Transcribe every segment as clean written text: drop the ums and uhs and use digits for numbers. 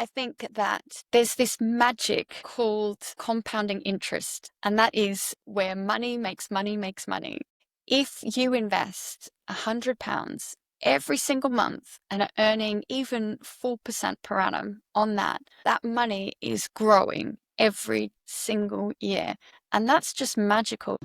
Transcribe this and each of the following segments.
I think that there's this magic called compounding interest, and that is where money makes money makes money. If you invest £100 every single month and are earning even 4% per annum on that, that money is growing every single year. And that's just magical.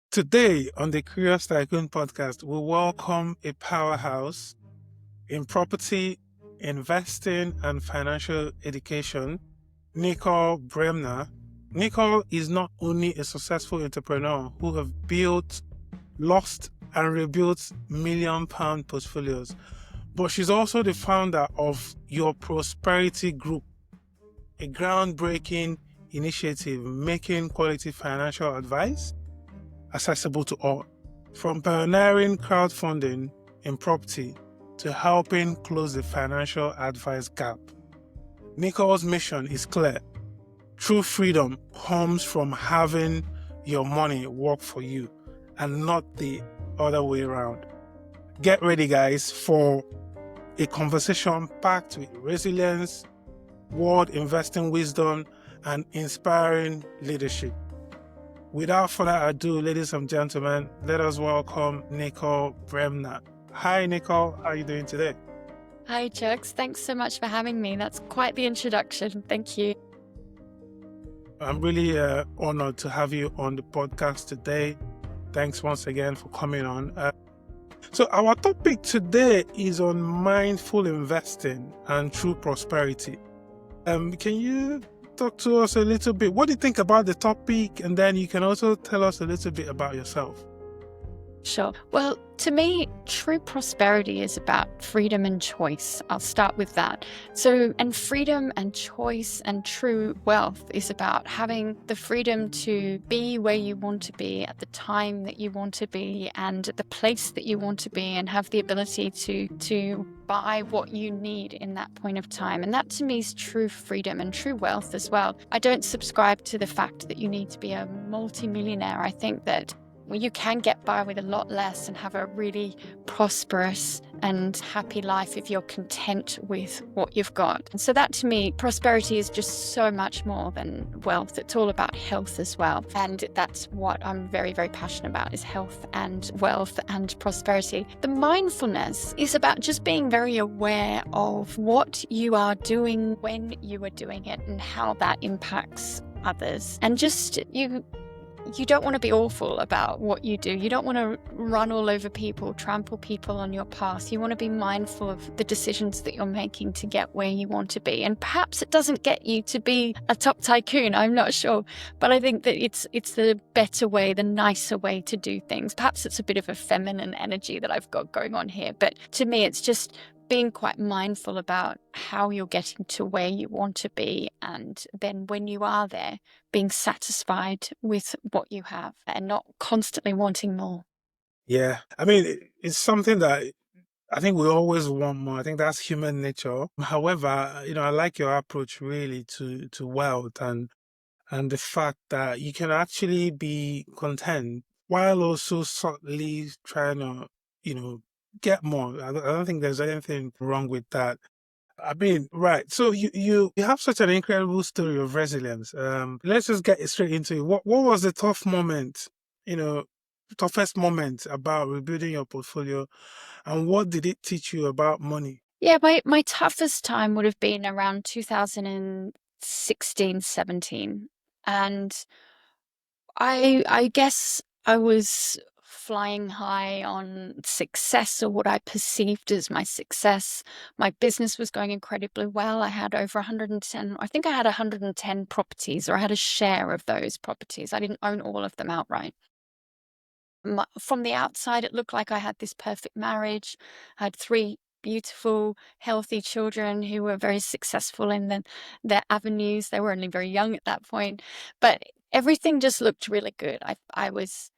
Today on the Curious Tycoon Podcast, we welcome a powerhouse in property, investing, and financial education, Nicole Bremner. Nicole is not only a successful entrepreneur who have built, lost, and rebuilt million-pound portfolios, but she's also the founder of Your Prosperity Group, a groundbreaking initiative making quality financial advice accessible to all, from pioneering crowdfunding in property to helping close the financial advice gap. Nicole's mission is clear. True freedom comes from having your money work for you and not the other way around. Get ready, guys, for a conversation packed with resilience, world investing wisdom, and inspiring leadership. Without further ado, ladies and gentlemen, let us welcome Nicole Bremner. Hi, Nicole. How are you doing today? Hi, Chuks. Thanks so much for having me. That's quite the introduction. Thank you. I'm really honored to have you on the podcast today. Thanks once again for coming on. So our topic today is on mindful investing and true prosperity. Can you talk to us a little bit? What do you think about the topic? And then you can also tell us a little bit about yourself. Sure. Well, to me, true prosperity is about freedom and choice. I'll start with that. And freedom and choice and true wealth is about having the freedom to be where you want to be at the time that you want to be and at the place that you want to be, and have the ability to buy what you need in that point of time. And that to me is true freedom and true wealth as well. I don't subscribe to the fact that you need to be a multimillionaire. I think that you can get by with a lot less and have a really prosperous and happy life if you're content with what you've got. And so that to me, prosperity is just so much more than wealth. It's all about health as well. And that's what I'm very, very passionate about, is health and wealth and prosperity. The mindfulness is about just being very aware of what you are doing, when you are doing it, and how that impacts others. And just you don't want to be awful about what you do. You don't want to run all over people, trample people on your path. You want to be mindful of the decisions that you're making to get where you want to be. And perhaps it doesn't get you to be a top tycoon, I'm not sure. But I think that it's the better way, the nicer way to do things. Perhaps it's a bit of a feminine energy that I've got going on here. But to me, it's just being quite mindful about how you're getting to where you want to be, and then when you are there, being satisfied with what you have and not constantly wanting more. Yeah, I mean, it's something that I think we always want more. I think that's human nature. However, I like your approach really to wealth and the fact that you can actually be content while also subtly trying to, get more. I don't think there's anything wrong with that. I mean, right. So you have such an incredible story of resilience. Let's just get straight into it. What was the toughest moment about rebuilding your portfolio, and what did it teach you about money? Yeah, my toughest time would have been around 2016, 17. And I guess I was flying high on success, or what I perceived as my success. My business was going incredibly well. I had over 110, I think I had 110 properties, or I had a share of those properties. I didn't own all of them outright. From the outside, it looked like I had this perfect marriage. I had 3 beautiful, healthy children who were very successful in their avenues. They were only very young at that point, but everything just looked really good. I was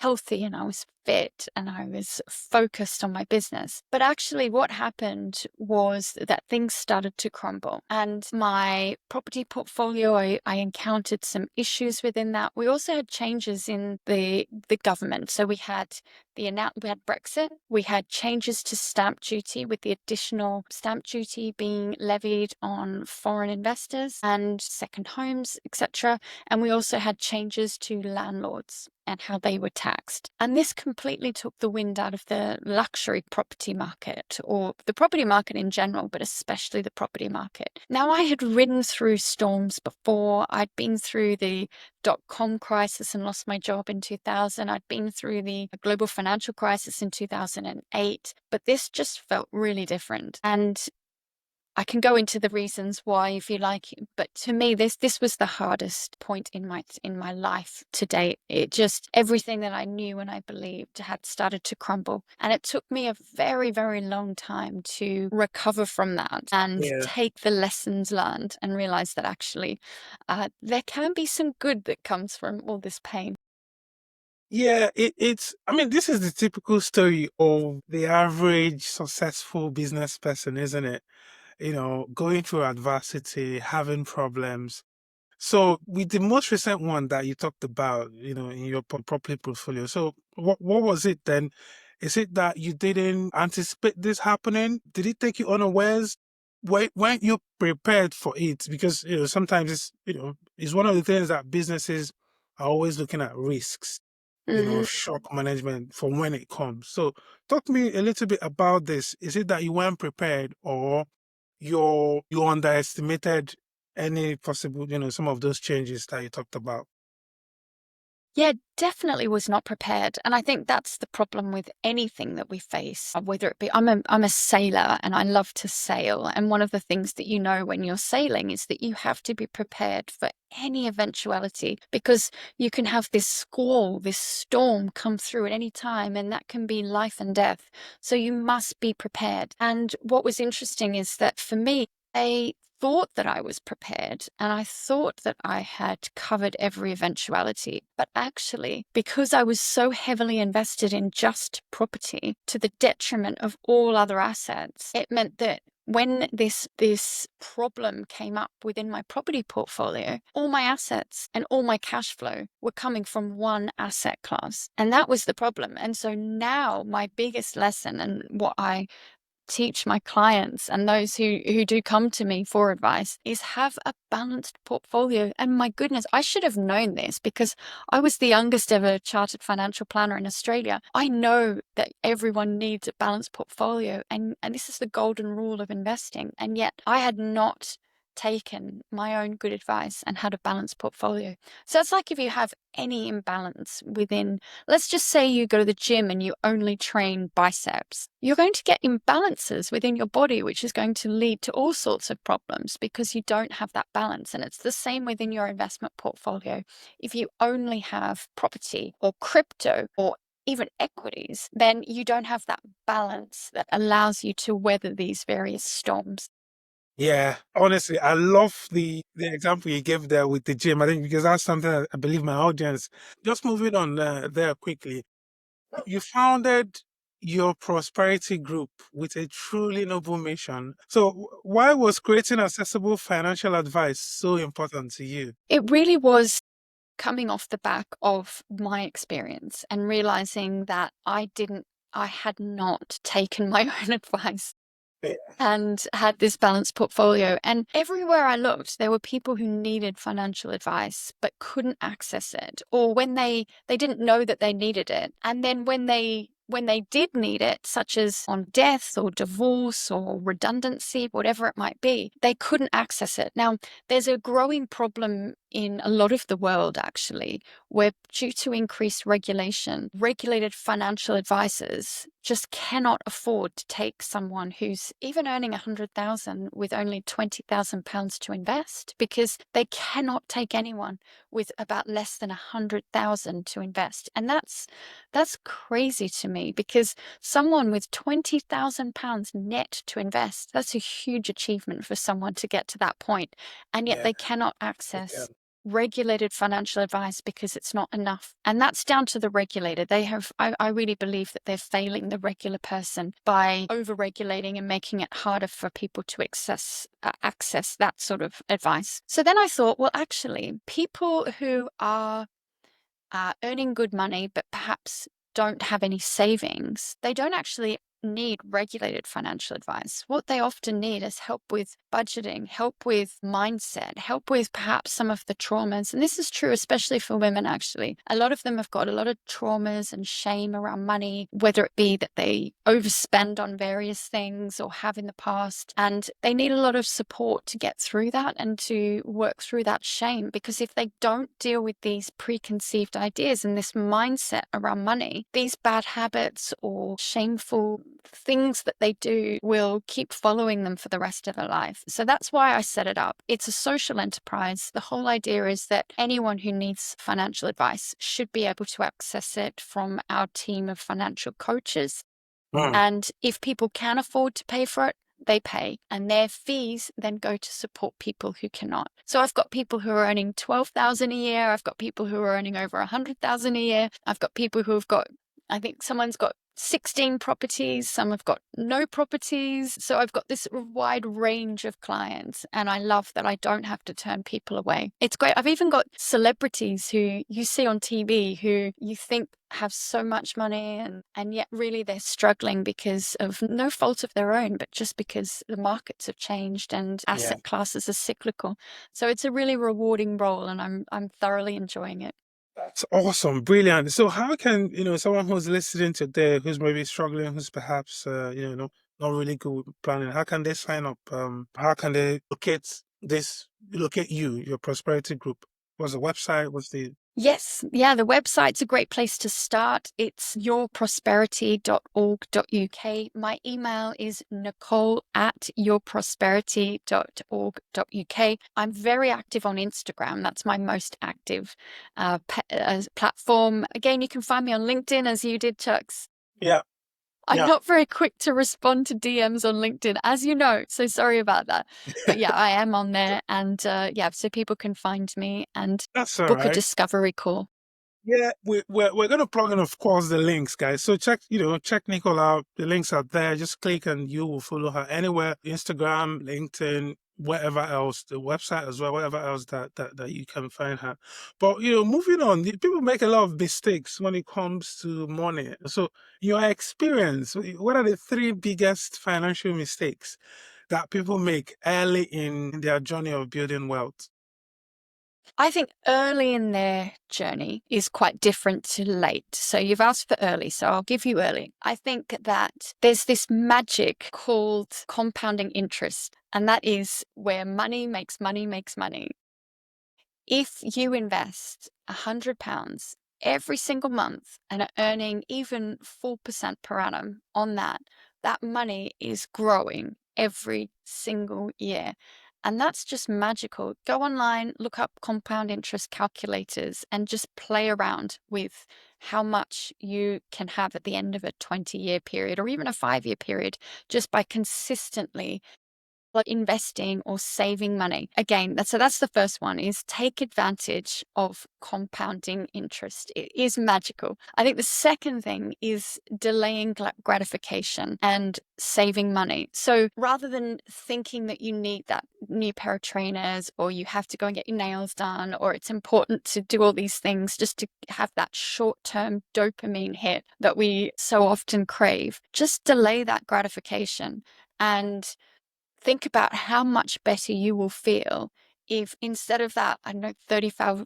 healthy and I was fit and I was focused on my business. But actually, what happened was that things started to crumble. And my property portfolio, I encountered some issues within that. We also had changes in the government. So we had Brexit, we had changes to stamp duty, with the additional stamp duty being levied on foreign investors and second homes, etc. And we also had changes to landlords and how they were taxed. And this completely took the wind out of the luxury property market, or the property market in general, but especially the property market. Now, I had ridden through storms before. I'd been through the dot-com crisis and lost my job in 2000. I'd been through the global financial crisis in 2008, but this just felt really different. And I can go into the reasons why if you like, but to me, this was the hardest point in my life to date. It just, everything that I knew and I believed had started to crumble, and it took me a very, very long time to recover from that and Yeah. take the lessons learned and realize that actually there can be some good that comes from all this pain. Yeah, I mean, this is the typical story of the average successful business person, isn't it? Going through adversity, having problems. So with the most recent one that you talked about, in your property portfolio, so what was it then? Is it that you didn't anticipate this happening? Did it take you unawares? Weren't you prepared for it? Because, sometimes it's one of the things that businesses are always looking at risks, Mhm. shock management for when it comes. So talk to me a little bit about this. Is it that you weren't prepared, or you underestimated any possible, some of those changes that you talked about? Yeah, definitely was not prepared. And I think that's the problem with anything that we face, whether it be, I'm a sailor and I love to sail. And one of the things that you know when you're sailing is that you have to be prepared for any eventuality, because you can have this squall, this storm come through at any time, and that can be life and death. So you must be prepared. And what was interesting is that for me, I thought that I was prepared and I thought that I had covered every eventuality. But actually, because I was so heavily invested in just property to the detriment of all other assets, it meant that when this problem came up within my property portfolio, all my assets and all my cash flow were coming from one asset class. And that was the problem. And so now my biggest lesson, and what I teach my clients and those who do come to me for advice, is have a balanced portfolio. And my goodness, I should have known this because I was the youngest ever chartered financial planner in Australia. I know that everyone needs a balanced portfolio, and this is the golden rule of investing. And yet I had not taken my own good advice and had a balanced portfolio. So it's like if you have any imbalance within, let's just say you go to the gym and you only train biceps, you're going to get imbalances within your body, which is going to lead to all sorts of problems because you don't have that balance. And it's the same within your investment portfolio. If you only have property or crypto or even equities, then you don't have that balance that allows you to weather these various storms. Yeah, honestly, I love the example you gave there with the gym. I think because that's something that I believe my audience. Just moving on there quickly, you founded your prosperity group with a truly noble mission. So, why was creating accessible financial advice so important to you? It really was coming off the back of my experience and realizing that I had not taken my own advice Yeah. and had this balanced portfolio. And everywhere I looked, there were people who needed financial advice but couldn't access it, or when they didn't know that they needed it. And then when they did need it, such as on death or divorce or redundancy, whatever it might be, they couldn't access it. Now, there's a growing problem in a lot of the world, actually, where due to increased regulation, regulated financial advisors just cannot afford to take someone who's even earning 100,000 with only 20,000 pounds to invest, because they cannot take anyone with about less than 100,000 to invest. And that's crazy to me, because someone with 20,000 pounds net to invest, that's a huge achievement for someone to get to that point, and yet Yeah, they cannot they access can. regulated financial advice because it's not enough. And that's down to the regulator. I really believe that they're failing the regular person by over-regulating and making it harder for people to access that sort of advice. So then I thought, well, actually, people who are earning good money, but perhaps don't have any savings, they don't actually need regulated financial advice. What they often need is help with budgeting, help with mindset, help with perhaps some of the traumas. And this is true, especially for women, actually. A lot of them have got a lot of traumas and shame around money, whether it be that they overspend on various things or have in the past. And they need a lot of support to get through that and to work through that shame. Because if they don't deal with these preconceived ideas and this mindset around money, these bad habits or shameful things that they do will keep following them for the rest of their life. So that's why I set it up. It's a social enterprise. The whole idea is that anyone who needs financial advice should be able to access it from our team of financial coaches. And if people can afford to pay for it, they pay, and their fees then go to support people who cannot. So I've got people who are earning $12,000 a year. I've got people who are earning over $100,000 a year. I've got people who have got, I think someone's got 16 properties, some have got no properties. So I've got this wide range of clients, and I love that I don't have to turn people away. It's great. I've even got celebrities who you see on TV who you think have so much money and yet really they're struggling because of no fault of their own, but just because the markets have changed and asset classes are cyclical. So it's a really rewarding role, and I'm thoroughly enjoying it. That's awesome. Brilliant. So how can, someone who's listening today, who's maybe struggling, who's perhaps, not really good with planning, how can they sign up? How can they locate you, your prosperity group? What's the website? Yes. Yeah. The website's a great place to start. It's yourprosperity.org.uk. My email is nicole@yourprosperity.org.uk. I'm very active on Instagram. That's my most active platform. Again, you can find me on LinkedIn as you did, Chuks. Yeah. I'm not very quick to respond to DMs on LinkedIn, as you know, so sorry about that. But yeah, I am on there, and so people can find me and That's all book a right. discovery call. Yeah, we're going to plug in, of course, the links, guys. So check Nicole out. The links are there. Just click and you will follow her anywhere: Instagram, LinkedIn, wherever else, the website as well, wherever else that you can find her. But moving on, people make a lot of mistakes when it comes to money. So your experience, what are the 3 biggest financial mistakes that people make early in their journey of building wealth? I think early in their journey is quite different to late. So you've asked for early, so I'll give you early. I think that there's this magic called compounding interest, and that is where money makes money makes money. If you invest £100 every single month and are earning even 4% per annum on that, that money is growing every single year. And that's just magical. Go online, look up compound interest calculators, and just play around with how much you can have at the end of a 20-year period or even a 5-year period, just by consistently investing or saving money. Again, that's the first one, is take advantage of compounding interest. It is magical. I think the second thing is delaying gratification and saving money. So rather than thinking that you need that new pair of trainers, or you have to go and get your nails done, or it's important to do all these things just to have that short-term dopamine hit that we so often crave, just delay that gratification and think about how much better you will feel if instead of that, I don't know, 35,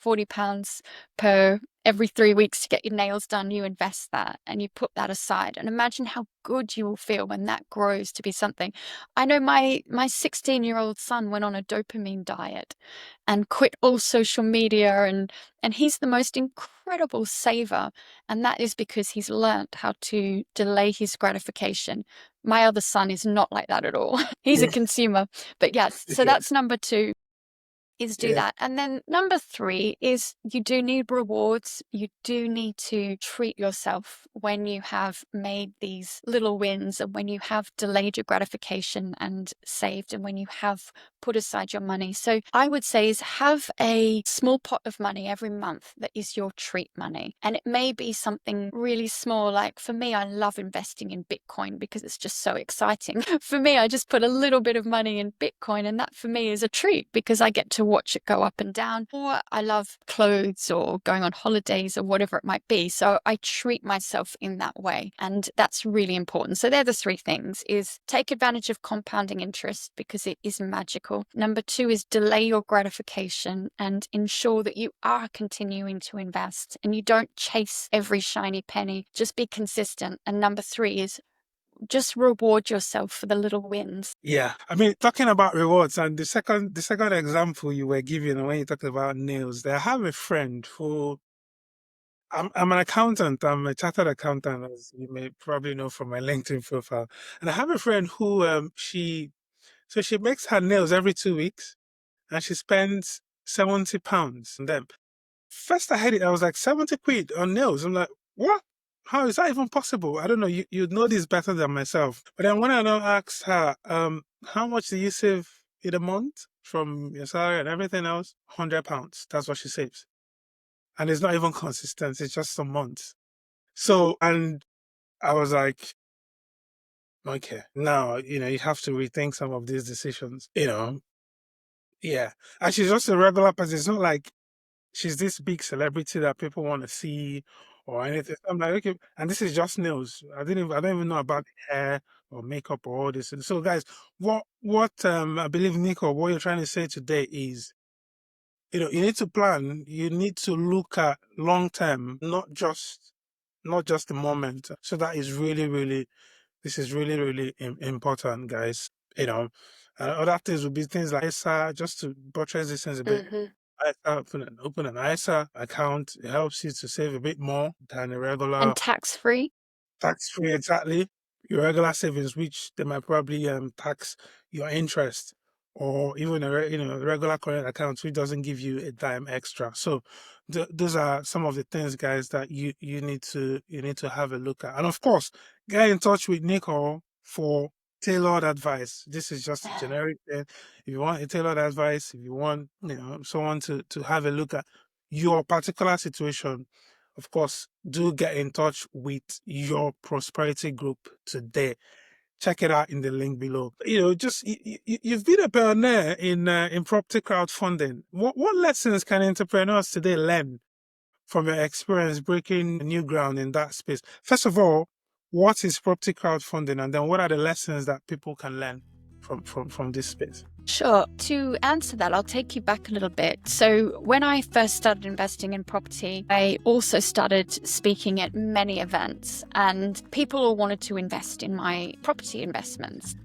40 pounds per every 3 weeks to get your nails done, you invest that and you put that aside, and imagine how good you will feel when that grows to be something. I know my 16-year-old son went on a dopamine diet and quit all social media, and he's the most incredible saver, and that is because he's learned how to delay his gratification. My other son is not like that at all. He's a consumer. But yes, so that's number 2. is do that. And then number 3 is you do need rewards. You do need to treat yourself when you have made these little wins and when you have delayed your gratification and saved and when you have put aside your money. So I would say is have a small pot of money every month that is your treat money. And it may be something really small. Like for me, I love investing in Bitcoin because it's just so exciting. For me, I just put a little bit of money in Bitcoin, and that for me is a treat because I get to watch it go up and down. Or I love clothes or going on holidays or whatever it might be. So I treat myself in that way. And that's really important. So they're the 3 things: is take advantage of compounding interest because it is magical. Number 2 is delay your gratification and ensure that you are continuing to invest and you don't chase every shiny penny. Just be consistent. And number 3 is just reward yourself for the little wins. Yeah. I mean, talking about rewards, and the second example you were giving when you talked about nails, I have a friend who, I'm an accountant. I'm a chartered accountant, as you may probably know from my LinkedIn profile. And I have a friend who she makes her nails every 2 weeks, and she spends £70 on them. First I heard it, I was like, 70 quid on nails. I'm like, what? How is that even possible? I don't know. You'd know this better than myself. But then when I now asked her, how much do you save in a month from your salary and everything else? £100. That's what she saves. And it's not even consistent. It's just some months. So, and I was like, okay, now, you have to rethink some of these decisions, Yeah. And she's just a regular person. It's not like she's this big celebrity that people want to see or anything. I'm like, okay, and this is just nails. I don't even know about hair or makeup or all this. So guys, what I believe, Nicole, what you're trying to say today is, you need to plan, you need to look at long term, not just the moment. So that is really, really, this is really, really important, guys. Other things would be things like ISA, just to buttress these things a bit. Open an ISA account. It helps you to save a bit more than a regular And tax-free. Tax-free, exactly. Your regular savings, which they might probably tax your interest, or even a regular current account, which doesn't give you a dime extra. So those are some of the things, guys, that you need to have a look at. And of course, get in touch with Nicole for tailored advice. This is just a generic thing. If you want a tailored advice, if you want someone to have a look at your particular situation, of course, do get in touch with your prosperity group today. Check it out in the link below. You've been a pioneer in property crowdfunding. What lessons can entrepreneurs today learn from your experience breaking new ground in that space? First of all, what is property crowdfunding, and then what are the lessons that people can learn from this space? Sure. To answer that, I'll take you back a little bit. So when I first started investing in property, I also started speaking at many events, and people all wanted to invest in my property investments.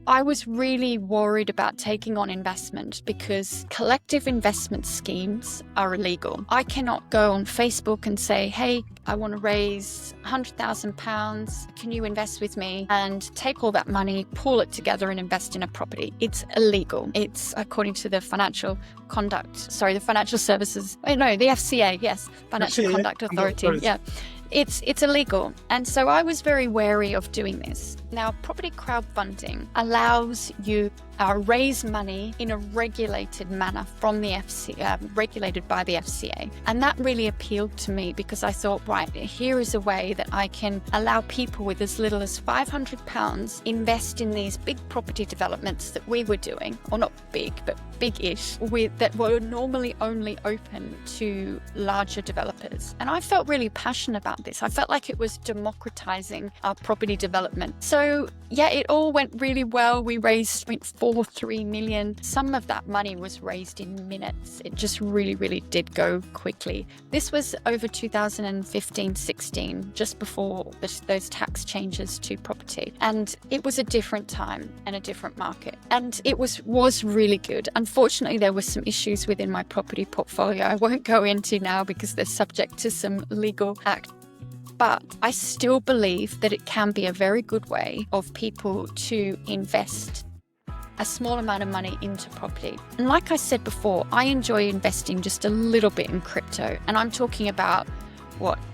I was really worried about taking on investment because collective investment schemes are illegal. I cannot go on Facebook and say, hey, I want to raise £100,000. Can you invest with me? And take all that money, pool it together and invest in a property. It's illegal. It's according to the Financial Services. The FCA, yes. Financial Conduct Authority. Yeah. It's illegal. And so I was very wary of doing this. Now, property crowdfunding allows you raise money in a regulated manner from the FCA, regulated by the FCA. And that really appealed to me because I thought, right, here is a way that I can allow people with as little as £500 invest in these big property developments that we were doing, or not big, but big-ish, that were normally only open to larger developers. And I felt really passionate about this. I felt like it was democratizing our property development. So yeah, it all went really well. We raised 0.43 million. Some of that money was raised in minutes. It just really, really did go quickly. This was over 2015-16, just before those tax changes to property. And it was a different time and a different market. And it was really good. Unfortunately, there were some issues within my property portfolio I won't go into now because they're subject to some legal act. But I still believe that it can be a very good way of people to invest a small amount of money into property. And like I said before, I enjoy investing just a little bit in crypto. And I'm talking about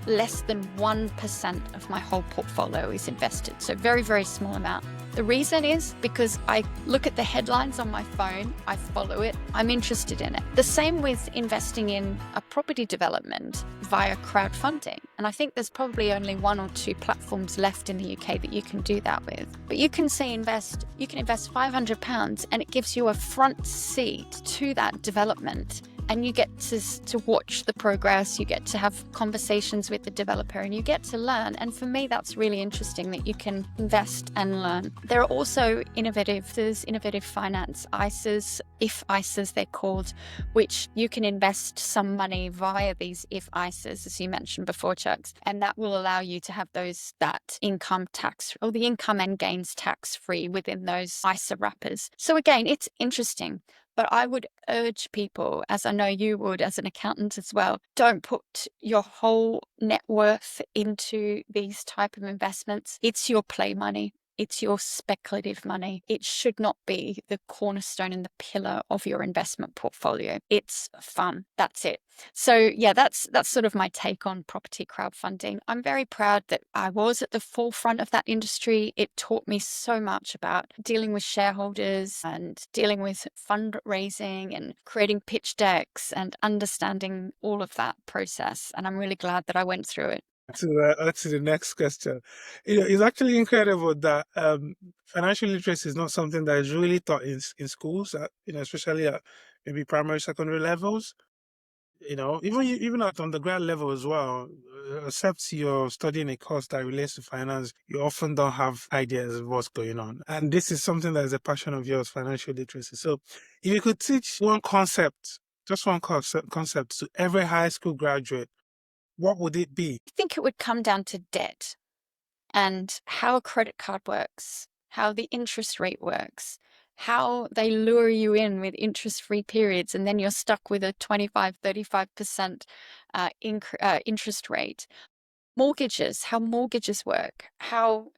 less than 1% of my whole portfolio is invested. So very, very small amount. The reason is because I look at the headlines on my phone, I follow it, I'm interested in it. The same with investing in a property development via crowdfunding. And I think there's probably only 1 or 2 platforms left in the UK that you can do that with. But you can invest £500 and it gives you a front seat to that development. And you get to watch the progress, you get to have conversations with the developer, and you get to learn. And for me, that's really interesting that you can invest and learn. There are also innovative finance ISAs, if ISAs they're called, which you can invest some money via these if ISAs, as you mentioned before, Chuks, and that will allow you to have that income tax or the income and gains tax free within those ISA wrappers. So again, it's interesting. But I would urge people, as I know you would as an accountant as well, don't put your whole net worth into these type of investments. It's your play money. It's your speculative money. It should not be the cornerstone and the pillar of your investment portfolio. It's fun. That's it. So yeah, that's sort of my take on property crowdfunding. I'm very proud that I was at the forefront of that industry. It taught me so much about dealing with shareholders and dealing with fundraising and creating pitch decks and understanding all of that process. And I'm really glad that I went through it. To the next question. It's actually incredible that financial literacy is not something that is really taught in schools, especially at maybe primary, secondary levels. Even at undergrad level as well, except you're studying a course that relates to finance, you often don't have ideas of what's going on. And this is something that is a passion of yours, financial literacy. So if you could teach just one concept to every high school graduate, what would it be? I think it would come down to debt and how a credit card works, how the interest rate works, how they lure you in with interest-free periods, and then you're stuck with a 25, 35% interest rate. Mortgages, how mortgages work, how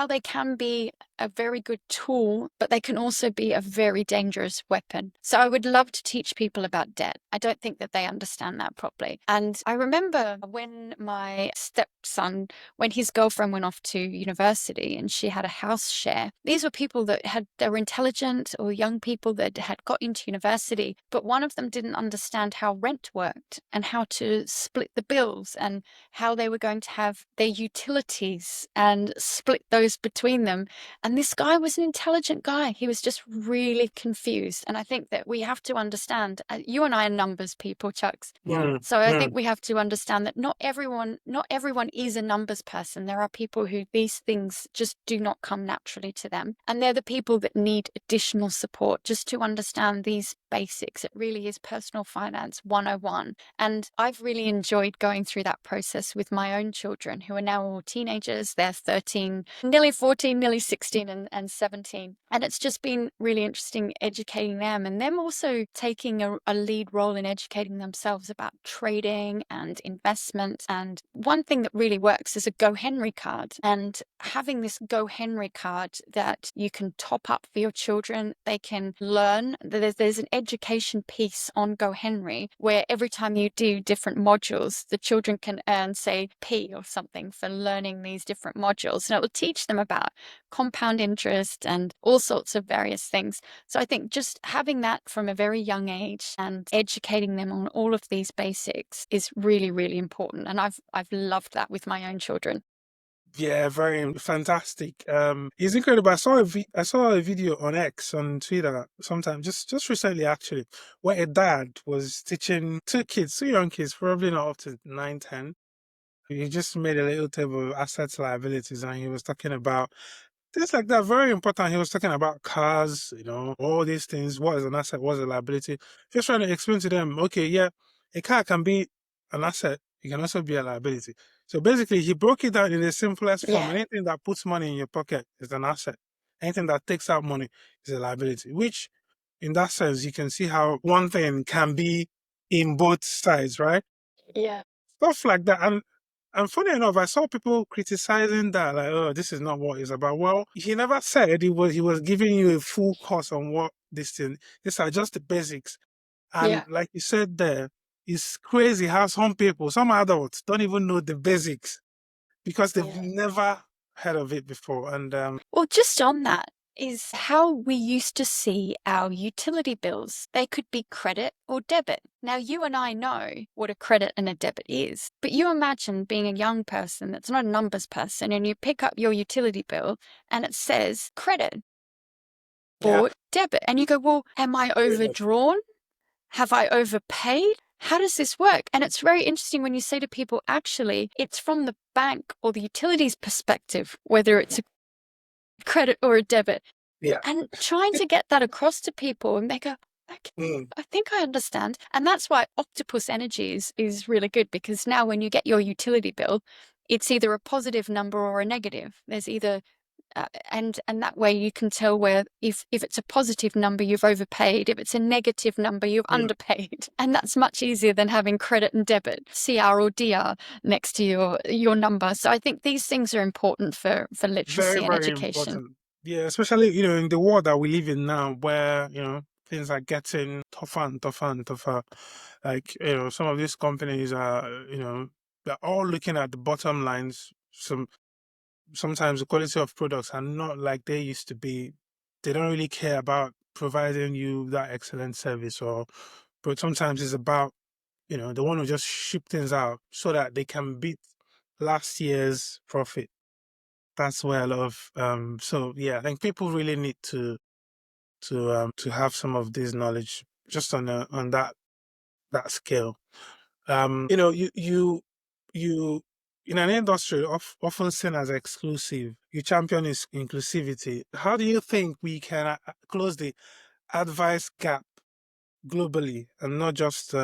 they can be a very good tool, but they can also be a very dangerous weapon. So I would love to teach people about debt. I don't think that they understand that properly. And I remember when my stepson, when his girlfriend went off to university and she had a house share, these were people that they were intelligent or young people that had got into university, but one of them didn't understand how rent worked and how to split the bills and how they were going to have their utilities and split those between them. And this guy was an intelligent guy. He was just really confused. And I think that we have to understand, you and I are numbers people, Chuks. So I think we have to understand that not everyone is a numbers person. There are people who these things just do not come naturally to them. And they're the people that need additional support just to understand these basics. It really is personal finance 101. And I've really enjoyed going through that process with my own children who are now all teenagers. They're 13, nearly 14, nearly 16 and 17. And it's just been really interesting educating them and them also taking a lead role in educating themselves about trading and investment. And one thing that really works is a Go Henry card. And having this Go Henry card that you can top up for your children, they can learn. There's an education piece on Go Henry where every time you do different modules, the children can earn, say, P or something for learning these different modules. And it will teach them about compound interest and all sorts of various things. So I think just having that from a very young age and educating them on all of these basics is really, really important. And I've loved that with my own children. Yeah, very fantastic. It's incredible. I saw a video on X on Twitter sometime just recently actually, where a dad was teaching two young kids, probably not up to 9, 10. He just made a little table of assets, liabilities, and he was talking about things like that. Very important. He was talking about cars, all these things. What is an asset? What is a liability? Just trying to explain to them, okay, yeah, a car can be an asset. It can also be a liability. So basically, he broke it down in the simplest form. Yeah. Anything that puts money in your pocket is an asset. Anything that takes out money is a liability, which in that sense, you can see how one thing can be in both sides, right? Yeah. Stuff like that. And And funny enough, I saw people criticizing that, like, oh, this is not what it's about. Well, he never said he was giving you a full course on what this thing. These are just the basics. And Yeah. like you said there, it's crazy how some adults don't even know the basics because they've Yeah. never heard of it before. And Well, just on that is how we used to see our utility bills. They could be credit or debit. Now, you and I know what a credit and a debit is, but you imagine being a young person that's not a numbers person and you pick up your utility bill and it says credit yeah, or debit. And you go, well, am I very much. overdrawn? Have I overpaid? How does this work? And it's very interesting when you say to people, actually, it's from the bank or the utilities perspective, whether it's a credit or a debit. Yeah. And trying to get that across to people, and they go, okay, Mm. I think I understand. And that's why Octopus Energy is really good, because now when you get your utility bill, it's either a positive number or a negative. There's either and that way you can tell where if it's a positive number, you've overpaid. If it's a negative number, you've Mm. underpaid. And that's much easier than having credit and debit, CR or DR, next to your number. So I think these things are important for Very, literacy and very education. important. Yeah, especially, in the world that we live in now where, things are getting tougher and tougher and tougher. Like, some of these companies are, they're all looking at the bottom lines. Sometimes the quality of products are not like they used to be. They don't really care about providing you that excellent service, but sometimes it's about, they want to just ship things out so that they can beat last year's profit. That's where a lot of so yeah, I think people really need to have some of this knowledge just on that scale. You in an industry often seen as exclusive, you champion is inclusivity. How do you think we can close the advice gap globally and not just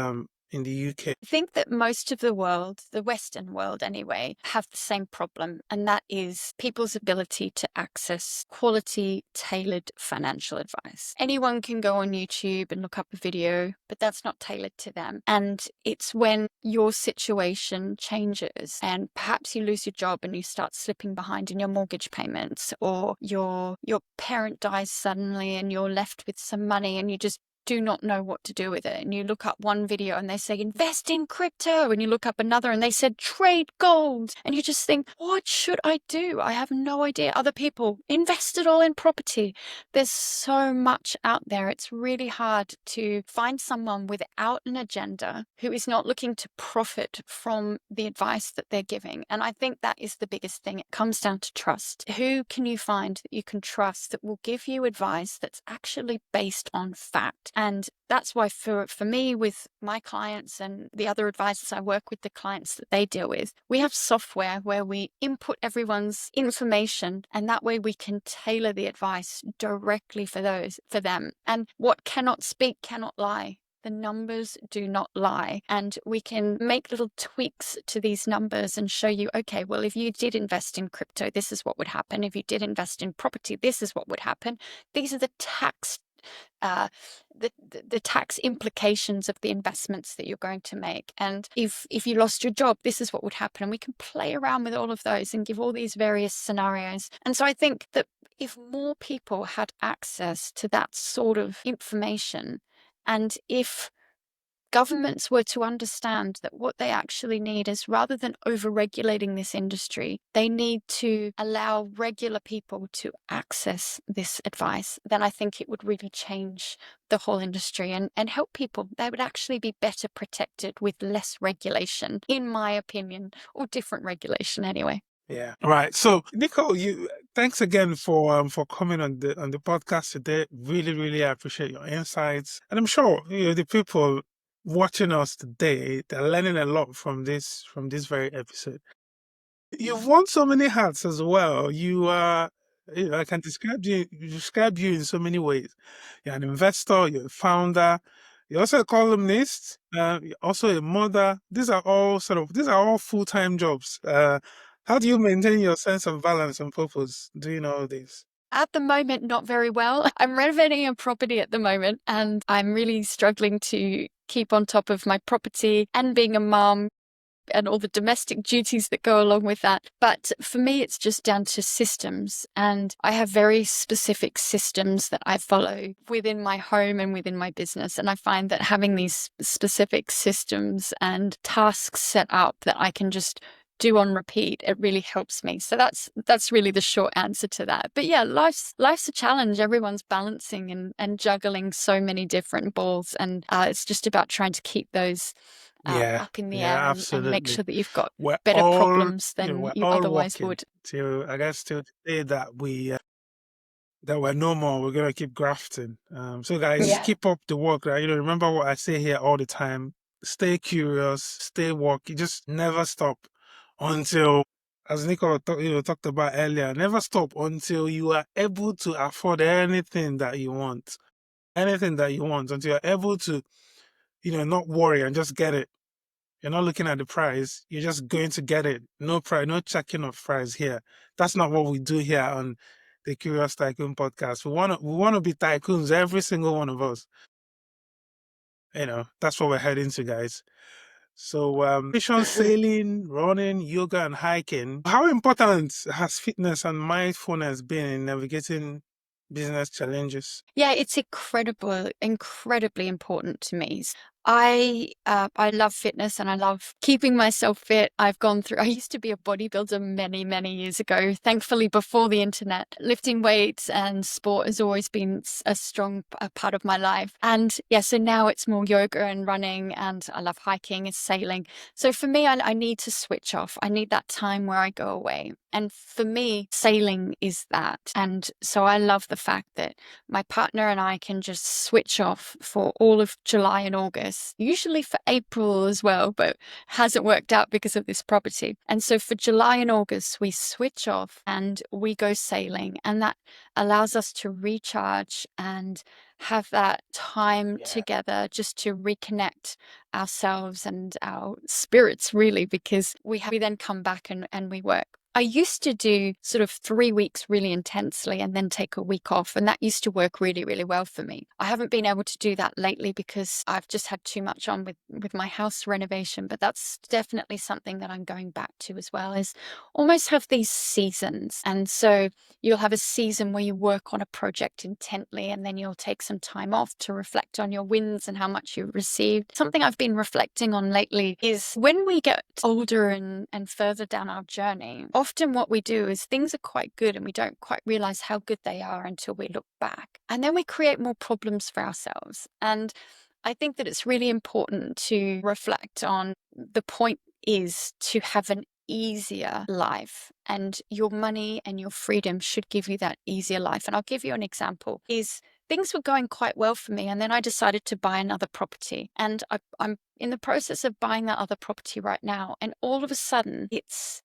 in the UK? I think that most of the world, the Western world anyway, have the same problem, and that is people's ability to access quality, tailored financial advice. Anyone can go on YouTube and look up a video, but that's not tailored to them. And it's when your situation changes and perhaps you lose your job and you start slipping behind in your mortgage payments, or your parent dies suddenly and you're left with some money and you just do not know what to do with it. And you look up one video and they say, invest in crypto. And you look up another and they said, trade gold. And you just think, what should I do? I have no idea. Other people invest it all in property. There's so much out there. It's really hard to find someone without an agenda who is not looking to profit from the advice that they're giving. And I think that is the biggest thing. It comes down to trust. Who can you find that you can trust that will give you advice that's actually based on fact? And that's why for me, with my clients and the other advisors I work with, the clients that they deal with, we have software where we input everyone's information, and that way we can tailor the advice directly for them. And what cannot speak cannot lie. The numbers do not lie. And we can make little tweaks to these numbers and show you, okay, well, if you did invest in crypto, this is what would happen. If you did invest in property, this is what would happen. These are the tax implications of the investments that you're going to make. And if you lost your job, this is what would happen. And we can play around with all of those and give all these various scenarios. And so I think that if more people had access to that sort of information, and if governments were to understand that what they actually need is, rather than over-regulating this industry, they need to allow regular people to access this advice, then I think it would really change the whole industry and help people. They would actually be better protected with less regulation, in my opinion, or different regulation anyway. Yeah. Right. So, Nicole, thanks again for coming on the podcast today. Really, really appreciate your insights, and I'm sure the people watching us today, they're learning a lot from this very episode. You've worn so many hats as well. You are, I can describe you in so many ways. You're an investor, you're a founder, you're also a columnist, you're also a mother. These are all full-time jobs. How do you maintain your sense of balance and purpose doing all this? At the moment, not very well. I'm renovating a property at the moment, and I'm really struggling to keep on top of my property and being a mom. and all the domestic duties that go along with that. But for me, it's just down to systems. And I have very specific systems that I follow within my home and within my business. And I find that having these specific systems and tasks set up that I can just do on repeat, it really helps me. So that's really the short answer to that. But yeah, life's a challenge. Everyone's balancing and juggling so many different balls, and it's just about trying to keep those Yeah, up in the yeah, air and make absolutely. sure that you've got We're better all, problems than we're you all otherwise working would. till, I guess, till the day that we're no more. We're gonna keep grafting. So guys, Yeah. keep up the work, right? Remember what I say here all the time: stay curious, stay work. You just never stop until, as Nicole talked about earlier, never stop until you are able to afford anything that you want, until you're able to, not worry and just get it. You're not looking at the price. You're just going to get it. No price, no checking of price here. That's not what we do here on the Curious Tycoon podcast. We want to be tycoons, every single one of us. That's what we're heading to, guys. So, mission, sailing, running, yoga, and hiking. How important has fitness and mindfulness been in navigating business challenges? Yeah, it's incredibly important to me. I love fitness and I love keeping myself fit. I used to be a bodybuilder many, many years ago, thankfully before the internet. Lifting weights and sport has always been a strong part of my life. And yeah, so now it's more yoga and running, and I love hiking and sailing. So for me, I need to switch off. I need that time where I go away. And for me, sailing is that. And so I love the fact that my partner and I can just switch off for all of July and August, usually for April as well, but hasn't worked out because of this property. And so for July and August, we switch off and we go sailing, and that allows us to recharge and have that time together just to reconnect ourselves and our spirits, really, because we then come back and we work. I used to do sort of 3 weeks really intensely and then take a week off. And that used to work really, really well for me. I haven't been able to do that lately because I've just had too much on with my house renovation. But that's definitely something that I'm going back to as well, is almost have these seasons. And so you'll have a season where you work on a project intently, and then you'll take some time off to reflect on your wins and how much you've received. Something I've been reflecting on lately is when we get older and further down our journey, often what we do is things are quite good and we don't quite realize how good they are until we look back. And then we create more problems for ourselves. And I think that it's really important to reflect on, the point is to have an easier life, and your money and your freedom should give you that easier life. And I'll give you an example. Is things were going quite well for me, and then I decided to buy another property, and I'm in the process of buying that other property right now, and all of a sudden it's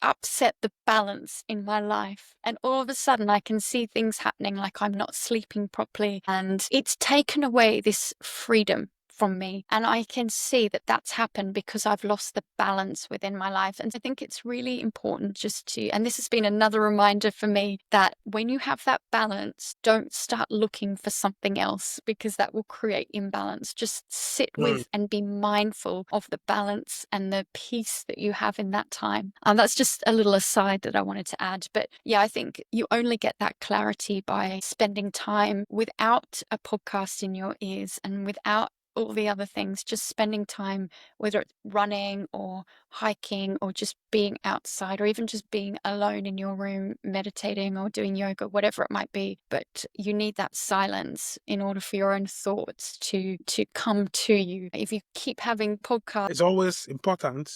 upset the balance in my life. And all of a sudden I can see things happening, like I'm not sleeping properly, and it's taken away this freedom from me. And I can see that that's happened because I've lost the balance within my life. And I think it's really important just to, and this has been another reminder for me, that when you have that balance, don't start looking for something else, because that will create imbalance. Just sit with and be mindful of the balance and the peace that you have in that time. And that's just a little aside that I wanted to add. But yeah, I think you only get that clarity by spending time without a podcast in your ears and without all the other things, just spending time, whether it's running or hiking or just being outside, or even just being alone in your room, meditating or doing yoga, whatever it might be. But you need that silence in order for your own thoughts to come to you. If you keep having podcasts, it's always important.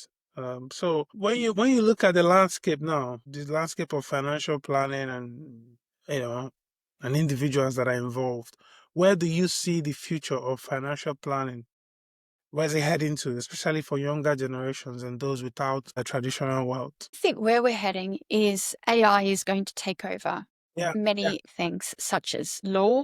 So when you look at the landscape now, the landscape of financial planning and individuals that are involved, where do you see the future of financial planning? Where's it heading to, especially for younger generations and those without a traditional wealth? I think where we're heading is AI is going to take over Yeah, many things, such as law,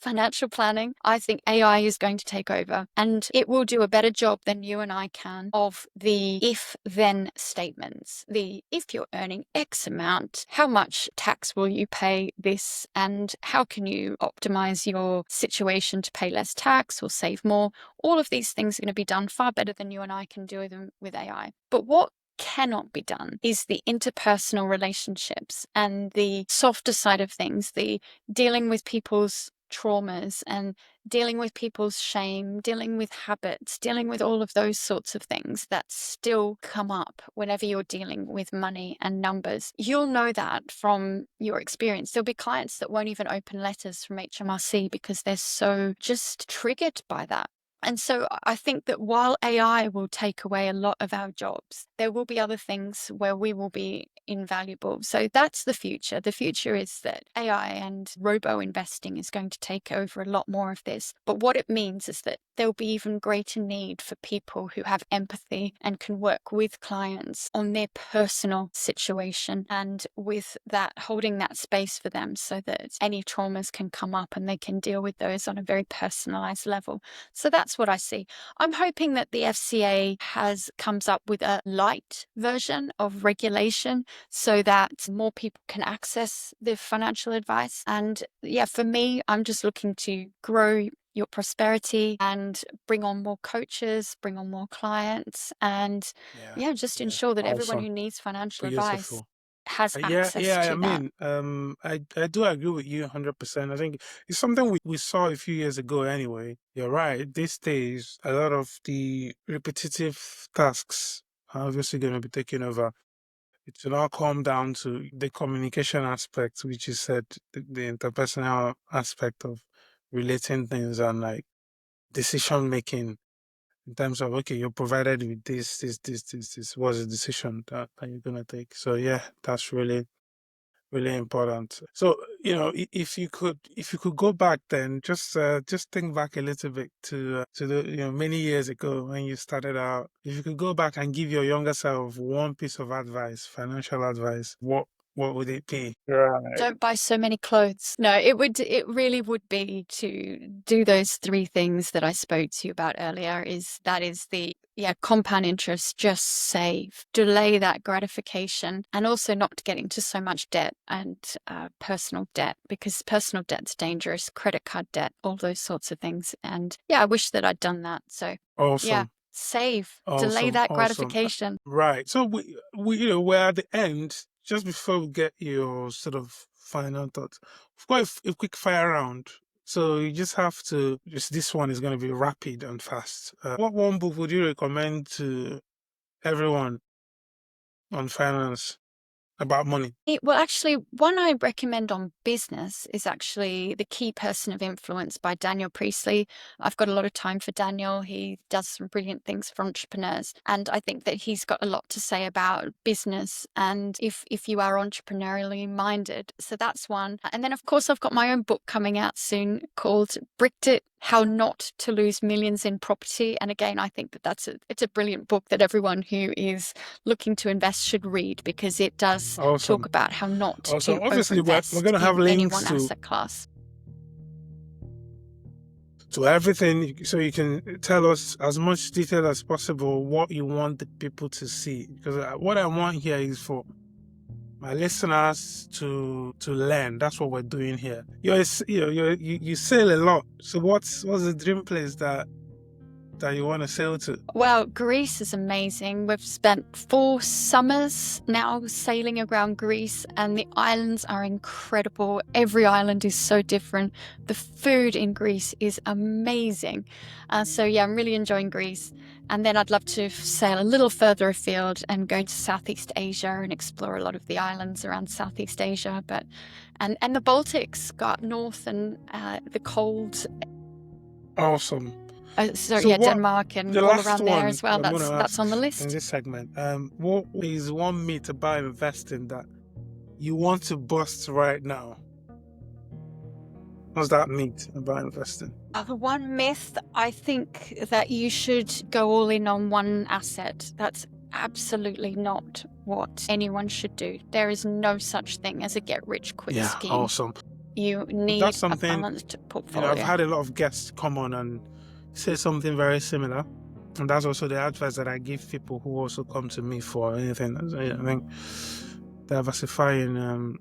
financial planning, I think AI is going to take over, and it will do a better job than you and I can of the if-then statements. The if you're earning X amount, how much tax will you pay this, and how can you optimize your situation to pay less tax or save more? All of these things are going to be done far better than you and I can do them with AI. But what cannot be done is the interpersonal relationships and the softer side of things, the dealing with people's traumas and dealing with people's shame, dealing with habits, dealing with all of those sorts of things that still come up whenever you're dealing with money and numbers. You'll know that from your experience. There'll be clients that won't even open letters from HMRC because they're so just triggered by that. And so I think that while AI will take away a lot of our jobs, there will be other things where we will be invaluable. So that's the future. The future is that AI and robo investing is going to take over a lot more of this. But what it means is that there'll be even greater need for people who have empathy and can work with clients on their personal situation, and with that, holding that space for them so that any traumas can come up and they can deal with those on a very personalized level. So that's what I see. I'm hoping that the FCA comes up with a light version of regulation so that more people can access the financial advice. And yeah, for me, I'm just looking to grow your prosperity and bring on more coaches, bring on more clients, and just ensure that everyone who needs financial advice has access to I mean, I do agree with you 100%. I think it's something we saw a few years ago anyway. You're right. These days, a lot of the repetitive tasks are obviously going to be taken over. It will all come down to the communication aspect, which you said, the interpersonal aspect of relating things and like decision making in terms of, okay, you're provided with this was a decision that you're going to take. So yeah, that's really, really important. So, if you could go back then, just think back a little bit to the, many years ago when you started out. If you could go back and give your younger self one piece of advice, financial advice, what would it be? Right. Don't buy so many clothes. No, it really would be to do those three things that I spoke to you about earlier. That is the compound interest, just save, delay that gratification, and also not to get into so much debt and personal debt, because personal debt's dangerous, credit card debt, all those sorts of things. And I wish that I'd done that. So awesome. Save, delay that gratification. Right. So we're at the end. Just before we get your sort of final thoughts, we've got a quick fire round. So you just have to, this one is going to be rapid and fast. What one book would you recommend to everyone on finance about money? Well, actually, one I recommend on business is actually The Key Person of Influence by Daniel Priestley. I've got a lot of time for Daniel. He does some brilliant things for entrepreneurs. And I think that he's got a lot to say about business and if you are entrepreneurially minded. So that's one. And then, of course, I've got my own book coming out soon called Bricked It: How Not to Lose Millions in Property. And again, I think that it's a brilliant book that everyone who is looking to invest should read, because it does talk about how not to obviously overinvest we're going to have in any links one asset class. To everything, so you can tell us as much detail as possible what you want the people to see, because what I want here is for my listeners to learn. That's what we're doing here. You sail a lot. So what's the dream place that you want to sail to? Well, Greece is amazing. We've spent 4 summers now sailing around Greece, and the islands are incredible. Every island is so different. The food in Greece is amazing. So I'm really enjoying Greece. And then I'd love to sail a little further afield and go to Southeast Asia and explore a lot of the islands around Southeast Asia. And the Baltics, go up north, and the cold. Awesome. Denmark and all around there as well. That's on the list. In this segment, what is one myth about investing that you want to bust right now? What's that myth about investing? The one myth, I think that you should go all in on one asset. That's absolutely not what anyone should do. There is no such thing as a get-rich-quick scheme. Awesome. You need That's a something, balanced I've portfolio. had a lot of guests come on and say something very similar. And that's also the advice that I give people who also come to me for anything. I think diversifying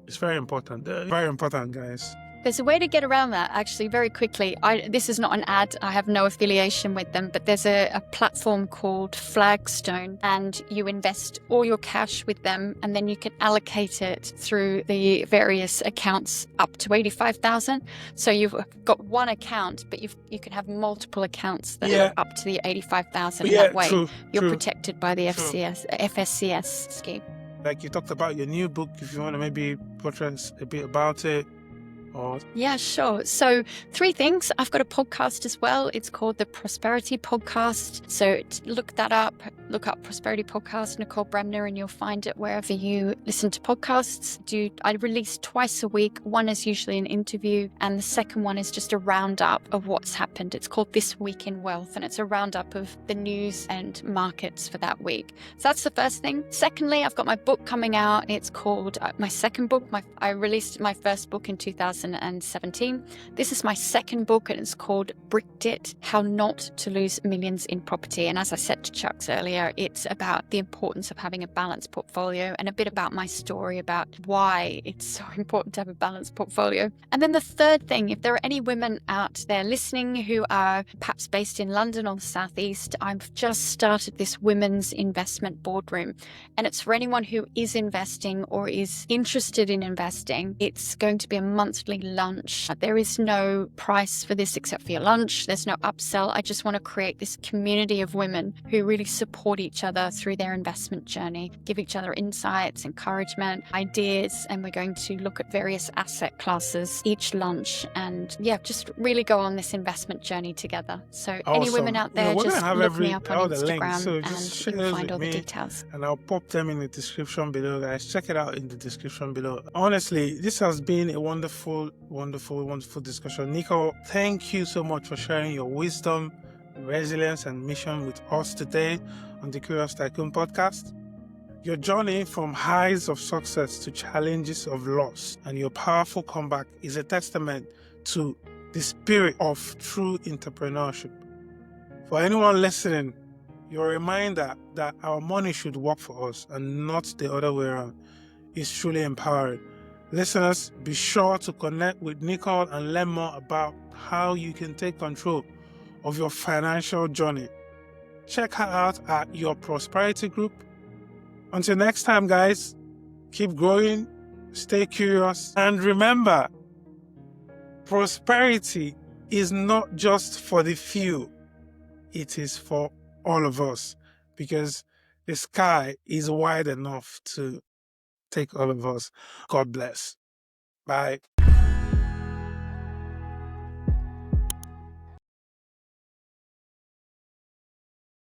is very important. Very important, guys. There's a way to get around that, actually, very quickly. This is not an ad. I have no affiliation with them, but there's a platform called Flagstone, and you invest all your cash with them, and then you can allocate it through the various accounts up to 85,000. So you've got one account, but you can have multiple accounts that are up to the 85,000. In that way, you're protected by the FSCS scheme. Like you talked about your new book, if you want to maybe portray a bit about it. Yeah, sure. So 3 things. I've got a podcast as well. It's called the Prosperity Podcast. So look that up. Look up Prosperity Podcast, Nicole Bremner, and you'll find it wherever you listen to podcasts. I release twice a week. One is usually an interview, and the second one is just a roundup of what's happened. It's called This Week in Wealth, and it's a roundup of the news and markets for that week. So that's the first thing. Secondly, I've got my book coming out. It's called my second book. I released my first book in 2017. This is my second book, and it's called Bricked It: How Not to Lose Millions in Property. And as I said to Chuks earlier, it's about the importance of having a balanced portfolio and a bit about my story about why it's so important to have a balanced portfolio. And then the third thing, if there are any women out there listening who are perhaps based in London or the Southeast, I've just started this women's investment boardroom, and it's for anyone who is investing or is interested in investing. It's going to be a monthly lunch. There is no price for this except for your lunch. There's no upsell. I just want to create this community of women who really support each other through their investment journey, give each other insights, encouragement, ideas, and we're going to look at various asset classes each lunch and just really go on this investment journey together. So any women out there, just look me up on Instagram and you can find all the details. And I'll pop them in the description below, guys. Check it out in the description below. Honestly, this has been a wonderful discussion. Nicole, thank you so much for sharing your wisdom, resilience, and mission with us today on the Curious Tycoon Podcast. Your journey from highs of success to challenges of loss and your powerful comeback is a testament to the spirit of true entrepreneurship. For anyone listening, your reminder that our money should work for us and not the other way around is truly empowering. Listeners, be sure to connect with Nicole and learn more about how you can take control of your financial journey. Check her out at your Prosperity Group. Until next time, guys, keep growing, stay curious, and remember, prosperity is not just for the few, it is for all of us, because the sky is wide enough to take all of us. God bless. Bye.